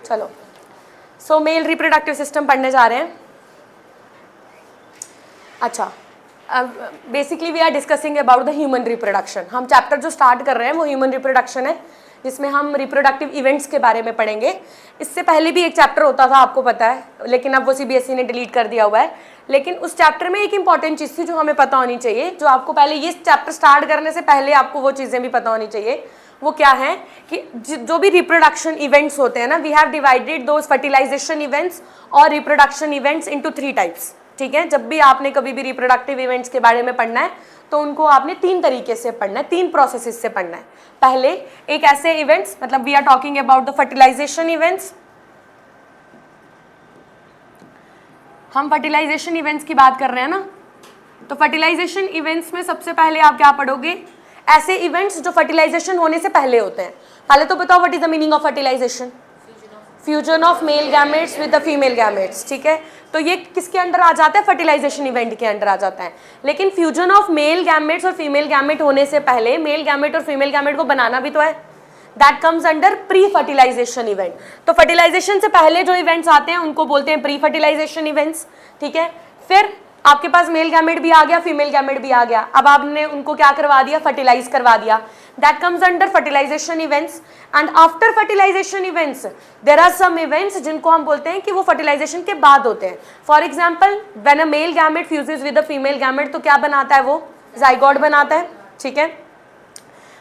चलो, सो mail reproductive system पढ़ने जा रहे हैं। अच्छा, basically we are discussing about the human reproduction. हम चैप्टर जो स्टार्ट कर रहे हैं वो ह्यूमन रिप्रोडक्शन है, जिसमें हम रिप्रोडक्टिव इवेंट्स के बारे में पढ़ेंगे। इससे पहले भी एक चैप्टर होता था, आपको पता है, लेकिन अब वो सीबीएसई ने डिलीट कर दिया हुआ है। लेकिन उस चैप्टर में एक इंपॉर्टेंट चीज़ थी जो हमें पता होनी चाहिए, जो आपको पहले ये चैप्टर स्टार्ट करने से पहले आपको वो चीज़ें भी पता होनी चाहिए। वो क्या है कि जो भी रिप्रोडक्शन इवेंट्स होते हैं ना, we have divided those fertilisation events और रिप्रोडक्शन इवेंट्स इनटू 3 टाइप्स। ठीक है, जब भी आपने कभी भी रिप्रोडक्टिव इवेंट्स के बारे में पढ़ना है तो उनको आपने 3 तरीके से पढ़ना है, 3 प्रोसेसेस से पढ़ना है। पहले एक ऐसे इवेंट्स, मतलब we are talking about the fertilisation events. हम फर्टिलाइजेशन इवेंट्स की बात कर रहे हैं ना, तो फर्टिलाइजेशन इवेंट्स में सबसे पहले आप क्या पढ़ोगे? ऐसे इवेंट्स जो फर्टिलाइजेशन होने से पहले होते हैं। पहले तो बताओ what is the meaning of fertilisation? Fusion of male gametes with the female gametes. ठीक है, तो ये किसके अंडर आ जाता है? फर्टिलाइजेशन इवेंट के अंडर आ जाता है। लेकिन फ्यूजन ऑफ मेल गैमेट्स और फीमेल गैमेट होने से पहले मेल गैमेट और फीमेल गैमेट को बनाना भी तो है, that comes under pre fertilisation event. तो फर्टिलाइजेशन से पहले जो इवेंट्स आते हैं उनको बोलते हैं प्री फर्टिलाइजेशन इवेंट्स। ठीक है, फिर आपके पास मेल गैमेट भी आ गया, फीमेल गैमेट भी आ गया, अब आपने उनको क्या करवा दिया? फर्टिलाइज करवा दिया, that comes under fertilisation events. And after fertilisation events there are some events जिनको हम बोलते हैं कि वो फर्टिलाइजेशन के बाद होते हैं। For example, when a male gamete fuses with a female gamete, तो क्या बनाता है? वो जाइगोट बनाता है। ठीक है,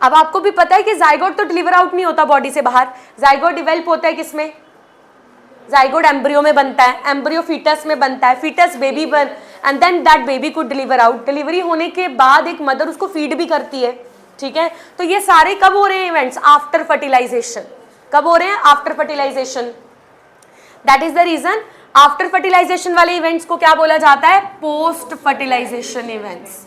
अब आपको भी पता है कि जाइगोट तो डिलीवर आउट नहीं होता बॉडी से बाहर, जाइगोट डिवेल्प होता है किसमें? जाइगोट एम्ब्रियो में बनता है, एम्ब्रियो फीटस में बनता है, फीटस बेबी बन, एंड देन दैट बेबी को डिलीवर आउट। डिलीवरी होने के बाद एक मदर उसको फीड भी करती है। ठीक है, तो ये सारे कब हो रहे हैं इवेंट्स? After fertilisation. कब हो रहे हैं? After fertilisation. That is the reason after fertilisation वाले इवेंट्स को क्या बोला जाता है? Post fertilisation events.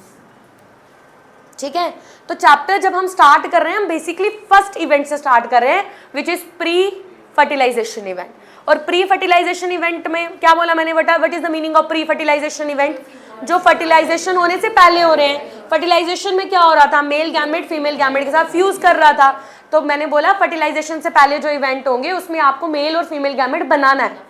ठीक है, तो चैप्टर जब हम स्टार्ट कर रहे हैं, हम बेसिकली फर्स्ट इवेंट से स्टार्ट कर रहे हैं, which is pre fertilisation event. और प्री फर्टिलाइजेशन इवेंट में क्या बोला मैंने? What is the meaning of pre fertilisation event? जो फर्टिलाइजेशन होने से पहले हो रहे हैं। फर्टिलाइजेशन में क्या हो रहा था? मेल गैमेट फीमेल गैमेट के साथ फ्यूज कर रहा था। तो मैंने बोला फर्टिलाइजेशन से पहले जो इवेंट होंगे उसमें आपको मेल और फीमेल गैमेट बनाना है।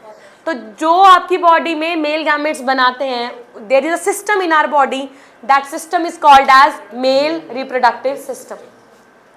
तो जो आपकी बॉडी में मेल गैमेट्स बनाते हैं, there is a system in our body, that system is called as male reproductive system.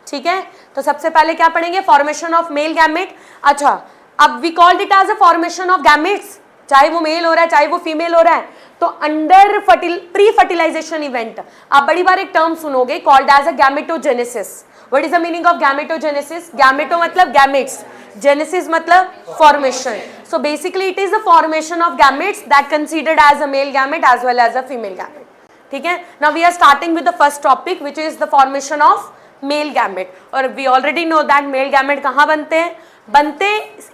ठीक है, तो सबसे पहले क्या पढ़ेंगे? Formation of male gamete. अच्छा, अब we called it as a formation of gametes, चाहे वो मेल हो रहा है चाहे वो फीमेल हो रहा है। तो अंडर प्री फर्टिलाइजेशन इवेंट आप बड़ी बार एक टर्म सुनोगे called as a gametogenesis. What is the meaning of gametogenesis? Gameto मतलब गैमेट्स, जेनेसिस मतलब formation. So basically it is the formation of gametes that considered as a male gamete as well as a female gamete. ठीक है, now we are starting with the first topic which is the formation of male gamete. और we already know that male gamete कहाँ बनते हैं? बनते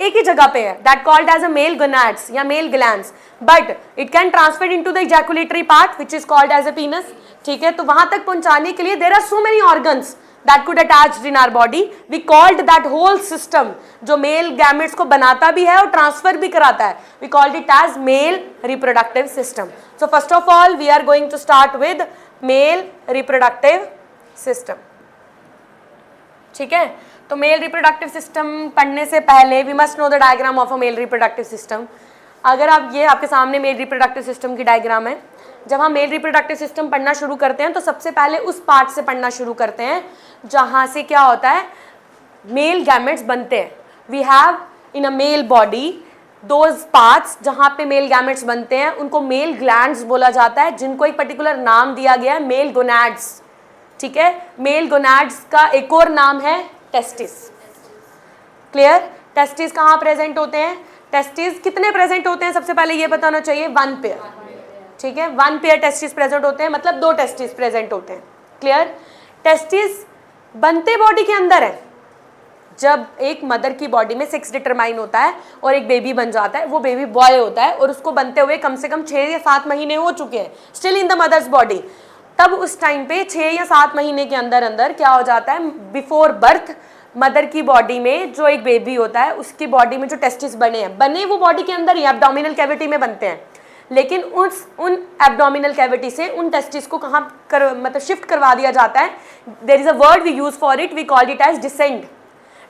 एक ही जगह पे है, that called as a male gonads या male glands, but it can transfer into the ejaculatory part which is called as a penis. ठीक है, तो वहां तक पहुंचाने के लिए there are so many organs that could attached in our body. We called that whole system जो male gametes को बनाता भी है और ट्रांसफर भी कराता है, we called it as male reproductive system. So first of all we are going to start with male reproductive system. ठीक है, तो मेल रिप्रोडक्टिव सिस्टम पढ़ने से पहले we must know the diagram of a male reproductive system. अगर आप ये आपके सामने मेल रिप्रोडक्टिव सिस्टम की डायग्राम है, जब हम मेल रिप्रोडक्टिव सिस्टम पढ़ना शुरू करते हैं तो सबसे पहले उस पार्ट से पढ़ना शुरू करते हैं जहाँ से क्या होता है? मेल गैमेट्स बनते हैं। We have in a male body those parts जहाँ पे मेल गैमेट्स बनते हैं, उनको मेल ग्लैंड्स बोला जाता है, जिनको एक पर्टिकुलर नाम दिया गया है, मेल गोनाड्स। ठीक है, मेल गोनाड्स का एक और नाम है टेस्टिस। क्लियर? टेस्टिस कहाँ प्रेजेंट होते हैं? टेस्टिस कितने प्रेजेंट होते हैं? सबसे पहले ये बताना चाहिए, 1 पेयर। ठीक है, 1 पेयर टेस्टिस प्रेजेंट होते हैं, मतलब 2 टेस्टिस प्रेजेंट होते हैं। क्लियर? टेस्टिस बनते बॉडी के अंदर है। जब एक मदर की बॉडी में 6 डिटरमाइन होता है और एक बेबी बन जाता है, वो बेबी बॉय होता है और उसको बनते हुए कम से कम 6 या 7 महीने हो चुके हैं, still in the mother's body. तब उस टाइम पे 6 या 7 महीने के अंदर अंदर क्या हो जाता है? बिफोर बर्थ मदर की बॉडी में जो एक बेबी होता है उसकी बॉडी में जो टेस्टिस बने वो बॉडी के अंदर ही एब्डोमिनल कैविटी में बनते हैं, लेकिन उन एब्डोमिनल कैविटी से उन टेस्टिस को कहाँ मतलब शिफ्ट करवा दिया जाता है। There is a word we use for it, we called it as descend.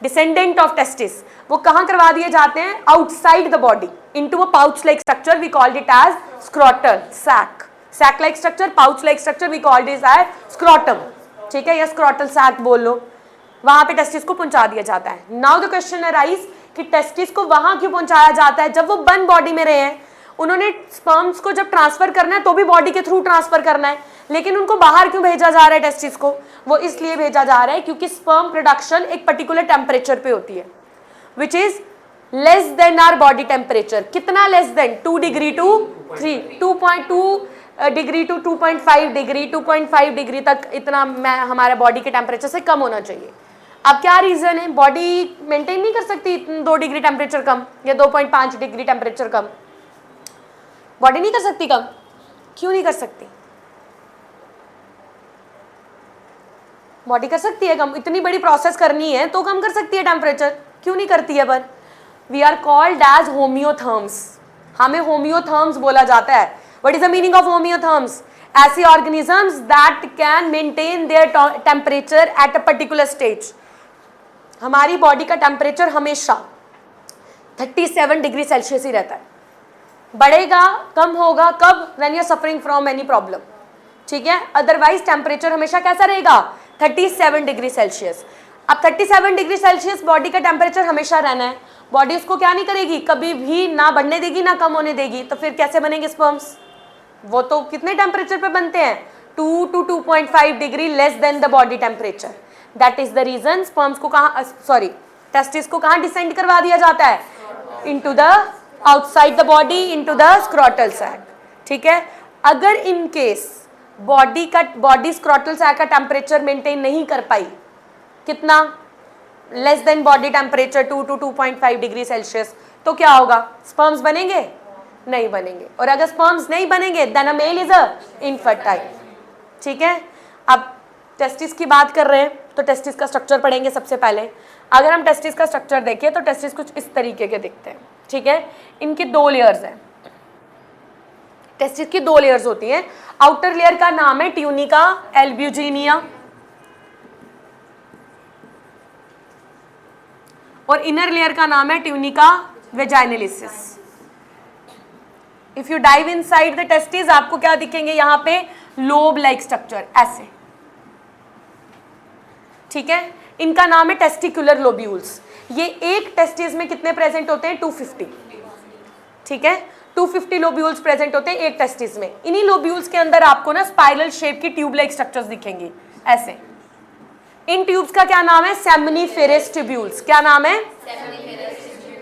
Descendant of testis, वो कहाँ करवा दिए जाते हैं? Outside the body into a pouch like structure, we called it as scrotal sac, sac like structure, pouch like structure, we called it as scrotum, ठीक है, या scrotal sac बोल लो, वहां पे टेस्टिस को पहुंचा दिया जाता है। नाउ द क्वेश्चन अराइज कि टेस्टिस को वहां क्यों पहुंचाया जाता है? जब वो बंद बॉडी में रहे हैं, उन्होंने स्पर्म्स को जब ट्रांसफर करना है तो भी बॉडी के थ्रू ट्रांसफर करना है, लेकिन उनको बाहर क्यों भेजा जा रहा है टेस्टिस को? वो इसलिए भेजा जा रहा है क्योंकि स्पर्म प्रोडक्शन एक पर्टिकुलर टेम्परेचर पे होती है, which is less than our body temperature. कितना less than? 2 degree to 3, 2.2 degree to 2.5 degree, 2.5 degree तक इतना हमारे बॉडी के टेम्परेचर से कम होना चाहिए। अब क्या रीजन है? बॉडी मेंटेन नहीं कर सकती 2 डिग्री टेम्परेचर कम या 2.5 डिग्री टेम्परेचर कम, बॉडी नहीं कर सकती कम। क्यों नहीं कर सकती? बॉडी कर सकती है कम, इतनी बड़ी प्रोसेस करनी है तो कम कर सकती है टेम्परेचर, क्यों नहीं करती है? पर we are called as homeotherms, हमें होम्योथर्म्स बोला जाता है। What is the meaning of homeotherms? ऐसे organisms that can maintain their temperature at a particular stage. हमारी बॉडी का टेम्परेचर हमेशा 37 डिग्री सेल्सियस ही रहता है, बढ़ेगा कम होगा कब? When you are suffering from any problem, ठीक है, अदरवाइज टेम्परेचर हमेशा कैसा रहेगा? 37 डिग्री सेल्सियस। अब 37 डिग्री सेल्सियस बॉडी का टेम्परेचर हमेशा रहना है, बॉडी उसको क्या नहीं करेगी? कभी भी ना बढ़ने देगी ना कम होने देगी, तो फिर कैसे बनेंगे स्पर्म्स? वो तो कितने टेम्परेचर पे बनते हैं? 2 to 2.5 degree less than the body temperature. That is the reason sperms को कहाँ, सॉरी, टेस्टिस को कहाँ डिसेंड करवा दिया जाता है? Into the outside the body, into the scrotal sac, ठीक है। अगर in case body scrotal sac का टेम्परेचर मेंटेन नहीं कर पाई, कितना? Less than body temperature 2 to 2.5 degree Celsius, तो क्या होगा? स्पर्म्स बनेंगे? नहीं बनेंगे। और अगर स्पर्म्स नहीं बनेंगे then a male is a infertile, ठीक है। अब टेस्टिस की बात कर रहे हैं तो टेस्टिस का स्ट्रक्चर पढ़ेंगे सबसे पहले। अगर हम टेस्टिस का स्ट्रक्चर देखें तो टेस्टिस कुछ इस तरीके के दिखते हैं, ठीक है। इनकी 2 लेयर्स हैं, टेस्टिस की 2 लेयर्स होती हैं। आउटर लेयर का नाम है ट्यूनिका एल्ब्यूजिनिया और इनर लेयर का नाम है tunica vaginalis. If you dive inside the testis आपको क्या दिखेंगे? यहाँ पे लोब लाइक स्ट्रक्चर ऐसे, ठीक है। इनका नाम है टेस्टिकुलर लोब्यूल्स। ये एक टेस्टिस में कितने प्रेजेंट होते हैं? 250, ठीक है। 250 लोब्यूल्स प्रेजेंट होते हैं एक टेस्टिस में। इन्हीं लोब्यूल्स के अंदर आपको ना स्पाइरल शेप की ट्यूब लाइक स्ट्रक्चर्स दिखेंगी ऐसे। इन ट्यूब्स का क्या नाम है? Seminiferous tubules. क्या नाम है?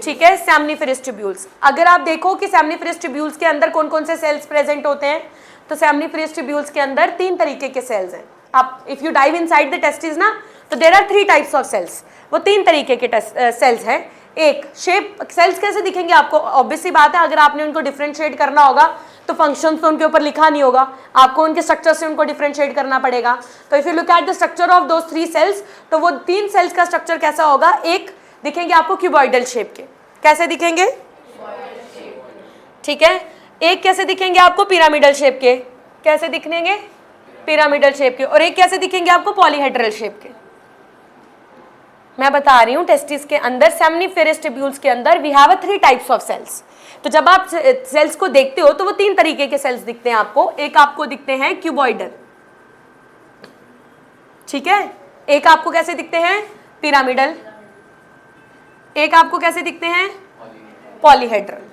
ठीक है, सेमनीफेरस ट्यूब्यूल्स। अगर आप देखो कि सेमनीफेरस ट्यूब्यूल्स के अंदर कौन कौन से सेल्स प्रेजेंट होते हैं, तो सेमनीफेरस ट्यूब्यूल्स के अंदर 3 तरीके के सेल्स हैं। आप if you dive inside the testis ना, तो there are 3 types of cells. वो 3 तरीके के सेल्स हैं। एक शेप सेल्स कैसे दिखेंगे आपको? ऑब्वियस सी बात है, अगर आपने उनको डिफरेंशिएट करना होगा तो फंक्शंस तो उनके ऊपर लिखा नहीं होगा, आपको उनके स्ट्रक्चर से उनको डिफरेंशिएट करना पड़ेगा। तो if you look at the structure of those 3 cells, तो वो 3 सेल्स का स्ट्रक्चर कैसा होगा? एक दिखेंगे आपको क्यूबॉइडल शेप के। कैसे दिखेंगे? ठीक है। एक कैसे दिखेंगे आपको? पिरामिडल शेप के। कैसे दिखेंगे? पिरामिडल शेप के। और एक कैसे दिखेंगे आपको? पॉलीहेड्रल शेप के। मैं बता रही हूं टेस्टिस के अंदर सेमनीफेरस ट्यूब्यूल्स के अंदर we have 3 types of cells. तो जब आप सेल्स को देखते हो तो वो 3 तरीके के सेल्स दिखते हैं आपको। एक आपको दिखते हैं क्यूबॉइडल, ठीक है। एक आपको कैसे दिखते हैं? पिरामिडल। एक आपको कैसे दिखते हैं? Polyhedral.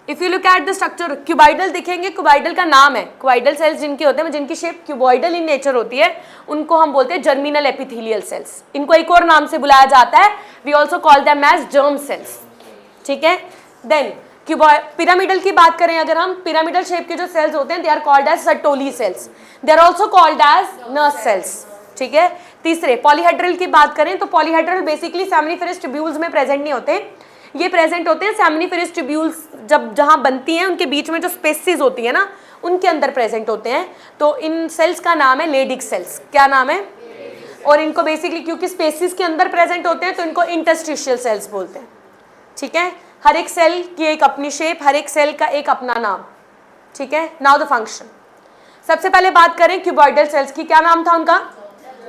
If you look at the structure, cuboidal दिखेंगे, क्यूबॉइडल का नाम है, क्यूबॉइडल सेल्स जिनके होते हैं, जिनकी शेप क्यूबॉइडल इन नेचर होती है, उनको हम बोलते हैं जर्मिनल एपिथेलियल सेल्स। इनको एक और नाम से बुलाया जाता है, we also call them as germ cells, ठीक है। देन पिरामिडल की बात करें अगर हम, पिरामिडल शेप के जो सेल्स होते हैं they are called as Sertoli cells, they are also called as nurse cells, ठीक है। तीसरे पॉलीहेड्रल की बात करें तो पॉलीहेड्रल बेसिकली सेमनीफेरस ट्यूब्यूल्स में प्रेजेंट नहीं होते, ये प्रेजेंट होते हैं सेमनीफेरस ट्यूब्यूल्स जहां बनती हैं उनके बीच में जो स्पेसेस होती है ना, उनके अंदर प्रेजेंट होते हैं। तो इन सेल्स का नाम है लेडिक सेल्स। क्या नाम है? और इनको बेसिकली क्योंकि स्पेसेस के अंदर प्रेजेंट होते हैं तो इनको इंटरस्टिशियल सेल्स बोलते हैं, ठीक है। हर एक सेल की एक अपनी शेप, हर एक सेल का एक अपना नाम, ठीक है। Now the function. सबसे पहले बात करें क्यूबॉइडल सेल्स की, क्या नाम था उनका?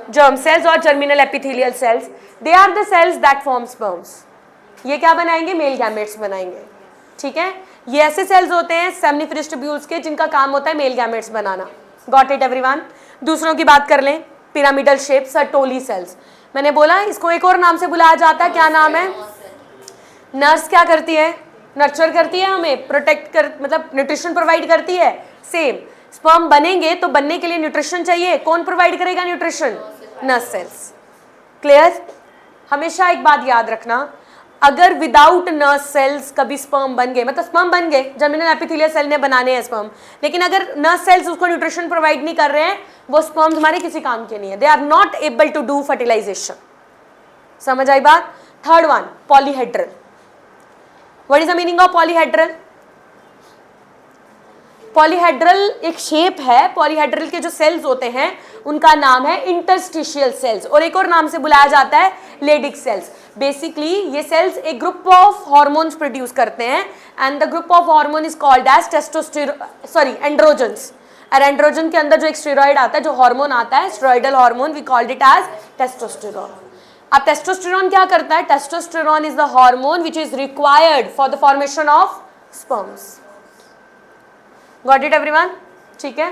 जर्म सेल्स और germinal epithelial cells, they are the cells that form sperms. ये क्या बनाएंगे? मेल गैमेट्स बनाएंगे, ठीक है। ये ऐसे सेल्स होते हैं सेमनीफेरस ट्यूब्यूल्स के जिनका काम होता है male gametes banana. Got it everyone? दूसरों की बात कर लें, पिरामिडल शेप सर्टोली सेल्स। मैंने बोला इसको एक और नाम से बुलाया जाता है, क्या नाम है? नर्स क्या करती है? नर्चर करती है, हमें प्रोटेक्ट कर, मतलब न्यूट्रिशन प्रोवाइड करती है। सेम स्पर्म बनेंगे तो बनने के लिए न्यूट्रिशन चाहिए, कौन प्रोवाइड करेगा न्यूट्रिशन? Nurse sales. क्लियर? हमेशा एक बात याद रखना, अगर विदाउट नर्स सेल्स कभी स्पर्म बन गए, मतलब स्पर्म बन गए, जर्मिनल एपिथेलियल सेल ने बनाने हैं स्पर्म, लेकिन अगर नर्स सेल्स उसको न्यूट्रिशन प्रोवाइड नहीं कर रहे हैं, वो स्पर्म हमारे किसी काम के नहीं है, they are not able to do fertilisation. समझ आई बात? Third one, polyhedral. What is the meaning of polyhedral? Polyhedral एक शेप है, पॉलीहेड्रल के जो सेल्स होते हैं उनका नाम है इंटरस्टिशियल सेल्स, और एक और नाम से बुलाया जाता है लेडिक सेल्स। बेसिकली ये सेल्स एक ग्रुप ऑफ हार्मोन्स प्रोड्यूस करते हैं, and the group of hormone is called as androgens. और एंड्रोजन के अंदर जो एक स्टेरॉइड आता है, जो हार्मोन आता है, steroidal hormone, we called it as testosterone. अब टेस्टोस्टेरोन क्या करता है? Testosterone is the hormone which is required for the formation of sperms. Got it everyone? ठीक है,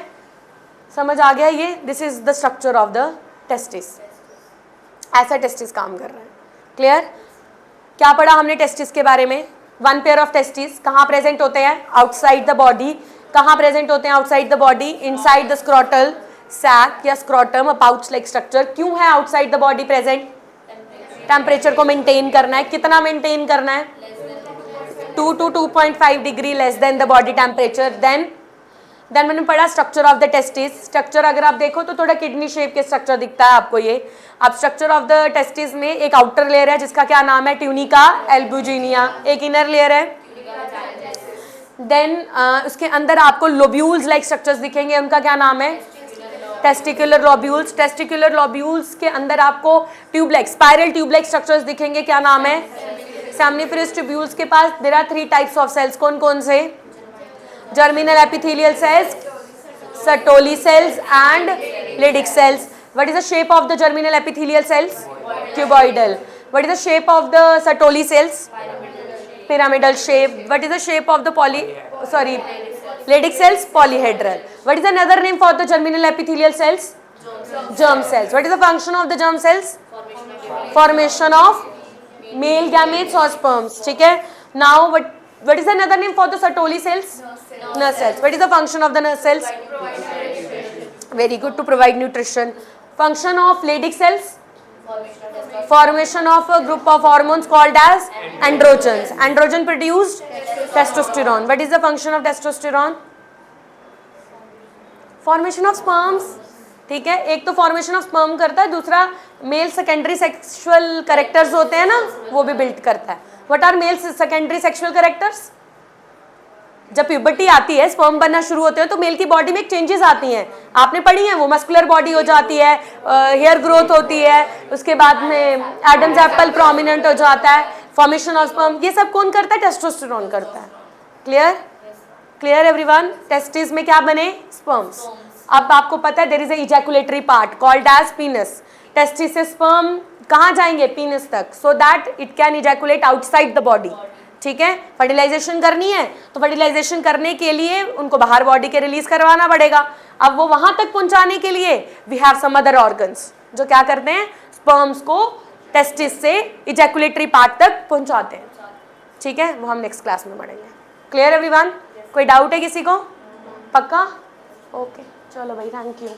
समझ आ गया ये? This is the structure of the testis. ऐसा टेस्टिस काम कर रहा है। क्लियर? क्या पढ़ा हमने टेस्टिस के बारे में? वन पेयर ऑफ टेस्टिस कहाँ प्रेजेंट होते हैं? Outside the body. कहाँ प्रेजेंट होते हैं outside the body? Inside the scrotal sac or scrotum, a pouch like structure. क्यों है outside the body present? Temperature को मेंटेन करना है। कितना मेंटेन करना है? 2 to 2.5 degree less than the body temperature. Then मैंने पढ़ा structure of the testis. Structure अगर आप देखो तो थोड़ा किडनी शेप के स्ट्रक्चर दिखता है आपको ये। अब स्ट्रक्चर ऑफ द टेस्टिस में एक आउटर लेयर है जिसका क्या नाम है? Tunica albuginea. एक इनर लेयर है। देन उसके अंदर आपको लोब्यूल्स लाइक स्ट्रक्चर्स दिखेंगे, उनका क्या नाम है? Testicular lobules. टेस्टिकुलर लोब्यूल्स के अंदर आपको tube like, spiral tube like structures दिखेंगे, क्या नाम है? सेमनीफेरस ट्यूब्यूल्स के पास there are 3 types of cells. कौन कौन से? Germinal epithelial cells, Sertoli cells and Leydig cells. What is the shape of the germinal epithelial cells? Cuboidal. What is the shape of the Sertoli cells? Pyramidal shape. What is the shape of the Leydig cells? Polyhedral. What is another name for the germinal epithelial sales? germ cells. What is the function of the germ cells? Formation of male gametes or sperms. ठीक है. Now what is another name for the Sertoli cells? Nurse cells. What is the function of the nurse cells? Very good, to provide nutrition. Function of Leydig cells? Formation of a group of hormones called as androgens. Androgen produced testosterone. What is the function of testosterone? Formation of sperms. ठीक है. एक तो formation of sperm करता है, दूसरा mail secondary sexual characters होते हैं ना, वो भी बिल्ड करता है. What are male secondary sexual characters? जब प्यूबर्टी आती है, स्पर्म बनना शुरू होते हैं, तो मेल की बॉडी में एक चेंजेस आती हैं. आपने पढ़ी है, वो मस्कुलर बॉडी हो जाती है, हेयर ग्रोथ होती है, उसके बाद में एडम्स एप्पल प्रोमिनेंट हो जाता है, फॉर्मेशन ऑफ स्पर्म. ये सब कौन करता है? टेस्टोस्टेरोन करता है. क्लियर? Clear everyone? टेस्टिस में क्या बने? स्पर्म्स. अब आपको पता है there is a ejaculatory part called as penis. Testis से स्पर्म कहाँ जाएंगे? पीनस तक, so that it can ejaculate outside the body. ठीक है. फर्टिलाइजेशन करनी है तो फर्टिलाइजेशन करने के लिए उनको बाहर बॉडी के रिलीज करवाना पड़ेगा. अब वो वहां तक पहुंचाने के लिए we have some other organs जो क्या करते हैं? स्पर्म्स को टेस्टिस से इजैकुलेटरी पार्ट तक पहुंचाते हैं. ठीक है, वो हम नेक्स्ट क्लास में पढ़ेंगे. Clear everyone? कोई डाउट है किसी को? पक्का? ओके, चलो भाई, थैंक यू.